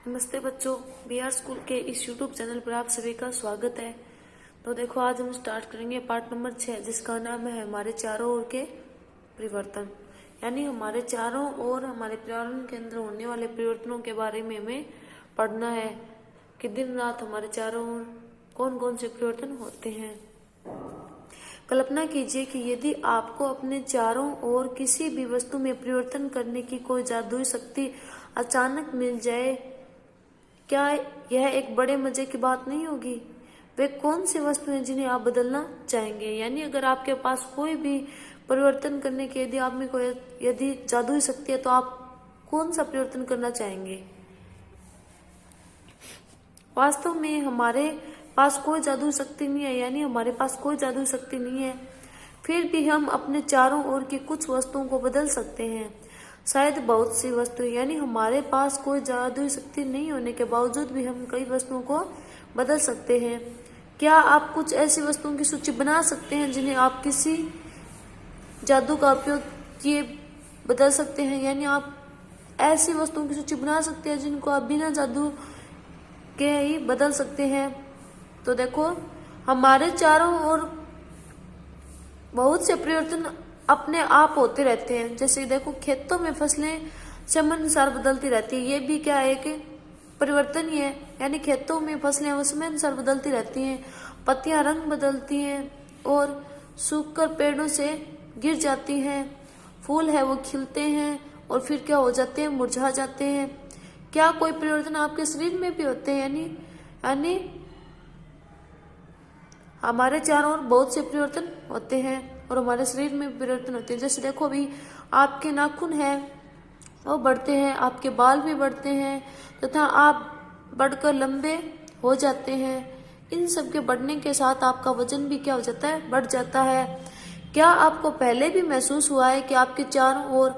नमस्ते बच्चों, B R school के इस यूट्यूब चैनल पर आप सभी का स्वागत है। तो देखो, आज हम स्टार्ट करेंगे पार्ट नंबर 6, जिसका नाम है हमारे चारों ओर के परिवर्तन। यानी हमारे चारों ओर हमारे पर्यावरण के अंदर होने वाले परिवर्तनों के बारे में हमें पढ़ना है कि दिन रात हमारे चारों ओर कौन कौन से परिवर्तन होते हैं। कल्पना कीजिए कि यदि आपको अपने चारों ओर किसी भी वस्तु में परिवर्तन करने की कोई जादुई शक्ति अचानक मिल जाए, क्या यह एक बड़े मजे की बात नहीं होगी? वे कौन सी वस्तुएं जिन्हें आप बदलना चाहेंगे? यानी अगर आपके पास कोई भी परिवर्तन करने की यदि आप में कोई यदि जादुई शक्ति है, तो आप कौन सा परिवर्तन करना चाहेंगे? वास्तव में हमारे पास कोई जादुई शक्ति नहीं है, यानी हमारे पास कोई जादुई शक्ति नहीं है, फिर भी हम अपने चारों ओर की कुछ वस्तुओं को बदल सकते हैं। शायद बहुत सी वस्तुएं, यानी हमारे पास कोई जादुई शक्ति नहीं होने के बावजूद भी हम कई वस्तुओं को बदल सकते हैं। क्या आप कुछ ऐसी वस्तुओं की सूची बना सकते हैं जिन्हें आप किसी जादू का उपयोग किए बदल सकते हैं? यानी आप ऐसी वस्तुओं की सूची बना सकते हैं जिनको आप बिना जादू के ही बदल सकते हैं। तो देखो, हमारे चारों ओर बहुत से परिवर्तन अपने आप होते रहते हैं। जैसे देखो, खेतों में फसलें समय अनुसार बदलती रहती है, ये भी क्या है कि परिवर्तन ही है। यानी खेतों में फसलें वो समय अनुसार बदलती रहती हैं, पत्तियां रंग बदलती हैं और सूखकर पेड़ों से गिर जाती हैं, फूल है वो खिलते हैं और फिर क्या हो जाते हैं, मुरझा जाते हैं। क्या कोई परिवर्तन आपके शरीर में भी होते हैं? यानी हमारे चारों ओर बहुत से परिवर्तन होते हैं और हमारे शरीर में परिवर्तन होते हैं। जैसे देखो, अभी आपके नाखून है वो बढ़ते हैं, आपके बाल भी बढ़ते हैं तथा आप बढ़कर लंबे हो जाते हैं। इन सब के बढ़ने के साथ आपका वजन भी क्या हो जाता है, बढ़ जाता है। क्या आपको पहले भी महसूस हुआ है कि आपके चारों ओर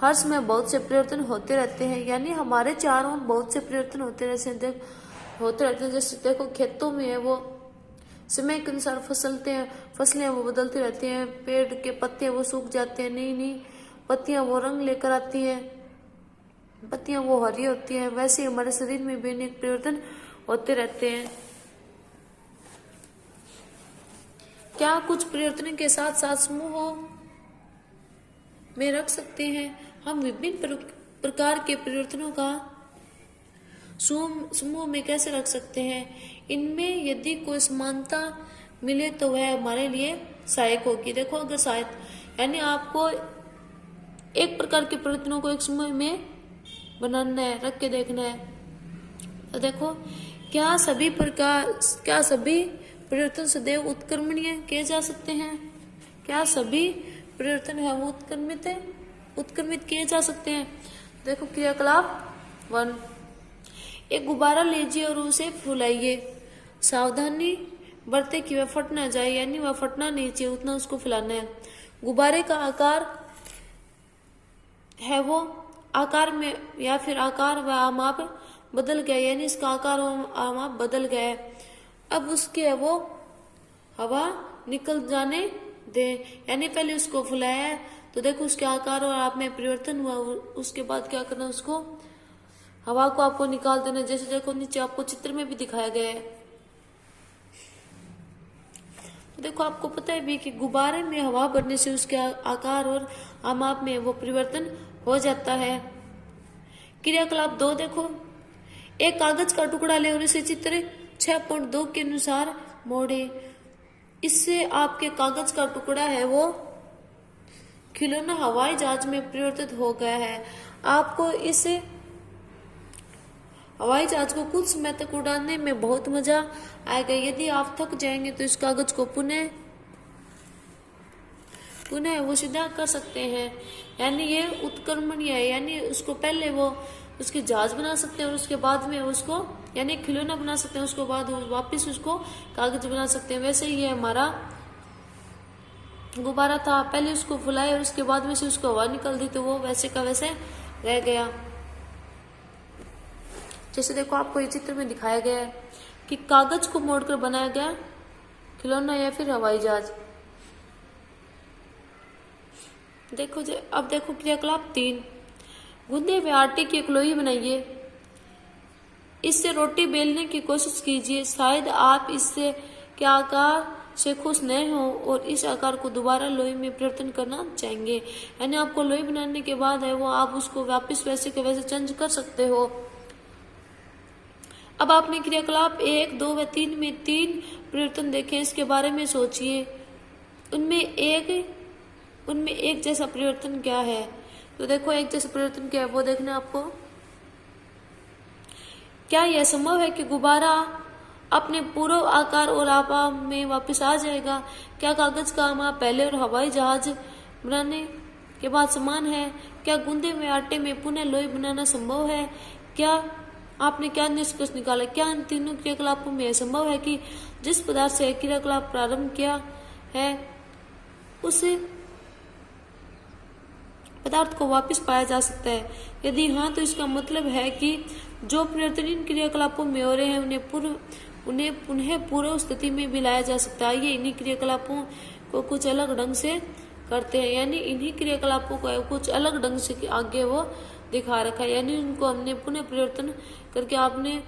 हर समय बहुत से परिवर्तन होते रहते हैं? यानी हमारे चारों ओर बहुत से परिवर्तन होते रहते हैं। जैसे देखो, खेतों में है वो समय के अनुसार फसलें वो बदलती रहती हैं, पेड़ के पत्ते वो सूख जाते हैं, नई नई पत्तियां वो रंग लेकर आती हैं, पत्तियां वो हरी होती हैं। वैसे हमारे शरीर में भी अनेक परिवर्तन होते रहते हैं। क्या कुछ परिवर्तन के साथ साथ समूहों में रख सकते हैं? हम विभिन्न प्रकार के परिवर्तनों का समूह में कैसे रख सकते हैं? इनमें यदि कोई समानता मिले तो वह हमारे लिए सहायक होगी। देखो, अगर सहायक यानी आपको एक प्रकार के परिवर्तनों को एक समूह में बनाना है, रख के देखना है। तो देखो, क्या सभी परिवर्तन सदैव उत्क्रमणीय किए जा सकते हैं? क्या सभी परिवर्तन है वो उत्क्रमित किए जा सकते हैं? देखो, क्रियाकलाप 1, एक गुब्बारा लीजिए और उसे फुलाइए। सावधानी बरते कि वह फट ना जाए, यानी वह फटना नहीं चाहिए, उतना उसको फुलाना है। गुब्बारे का आकार है वो आकार में या फिर आकार व आमाप बदल गया, यानी इसका आकार व आमाप बदल गया है। अब उसके है वो हवा निकल जाने दे, यानी पहले उसको फुलाया है तो देखो उसके आकार और आप में परिवर्तन हुआ। उसके बाद क्या करना, उसको हवा को आपको निकाल देना। जैसे देखो, नीचे आपको चित्र में भी दिखाया गया है। तो देखो, आपको पता है भी कि गुब्बारे में हवा भरने से उसके आकार और आमाप में वो परिवर्तन हो जाता है। क्रियाकलाप 2 देखो, एक कागज का टुकड़ा ले और इसे चित्र 6.2 के अनुसार मोड़े। इससे आपके कागज का टुकड़ा है वो खिलौना हवाई जहाज में परिवर्तित हो गया है। आपको इसे हवाई जहाज को कुछ समय तक उड़ाने में बहुत मजा आएगा। यदि आप थक जाएंगे तो इस कागज को पुनः वो सीधा कर सकते हैं। यानी ये उत्क्रमणीय है, यानी उसको पहले वो उसकी जहाज बना सकते हैं और उसके बाद में उसको यानी खिलौना बना सकते हैं, उसको बाद वापस उसको कागज बना सकते हैं। वैसे ही हमारा गुब्बारा था, पहले उसको फुलाया और उसके बाद में से उसको हवा निकल दी तो वो वैसे का वैसे रह गया। जैसे देखो, आपको ये चित्र में दिखाया गया है कि कागज को मोड़कर बनाया गया खिलौना या फिर हवाई जहाज। देखो, अब देखो क्रियाकलाप 3, गूंदे हुए आटे की एक लोई बनाइए। इससे रोटी बेलने की कोशिश कीजिए, शायद आप इससे के आकार से खुश नहीं हो और इस आकार को दोबारा लोई में परिवर्तन करना चाहेंगे। यानी आपको लोई बनाने के बाद है वो आप उसको वापस वैसे के वैसे चेंज कर सकते हो। अब आपने क्रियाकलाप 1, 2 व 3 में 3 परिवर्तन देखे, इसके बारे में सोचिए। उनमें एक जैसा परिवर्तन क्या है? तो देखो एक जैसा परिवर्तन क्या है वो देखना आपको। क्या यह संभव है कि गुब्बारा अपने पूर्व आकार और आकार में वापस आ जाएगा? क्या कागज का माप पहले और हवाई जहाज बनाने के बाद समान है? क्या गूंदे हुए आटे में पुनः लोई बनाना संभव है? क्या आपने क्या निष्कर्ष निकाला? क्या इन तीनों क्रियाकलापों में यह संभव है कि जिस पदार्थ से क्रियाकलाप प्रारंभ किया है उस पदार्थ को वापस पाया जा सकता है? यदि हाँ, तो इसका मतलब है कि जो परिवर्तन इन क्रियाकलापों में हो रहे हैं उन्हें पुनः पूर्व स्थिति में भी लाया जा सकता है। ये इन्हीं क्रियाकलापों को कुछ अलग ढंग से करते हैं, यानी इन्हीं क्रियाकलापों को कुछ अलग ढंग से आगे वो दिखा रखा है, यानी उनको हमने पुनः परिवर्तन करके आपने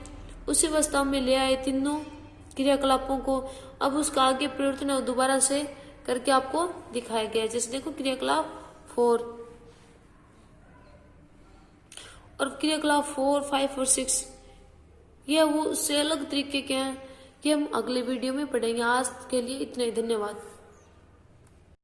उसी अवस्था में ले आए तीनों क्रियाकलापों को। अब उसका आगे परिवर्तन दोबारा से करके आपको दिखाया गया है। जैसे देखो क्रियाकलाप 4 और क्रियाकलाप 4, 5 और 6 ये वो उससे अलग तरीके के हैं। ये हम अगले वीडियो में पढ़ेंगे। आज के लिए इतना ही, धन्यवाद।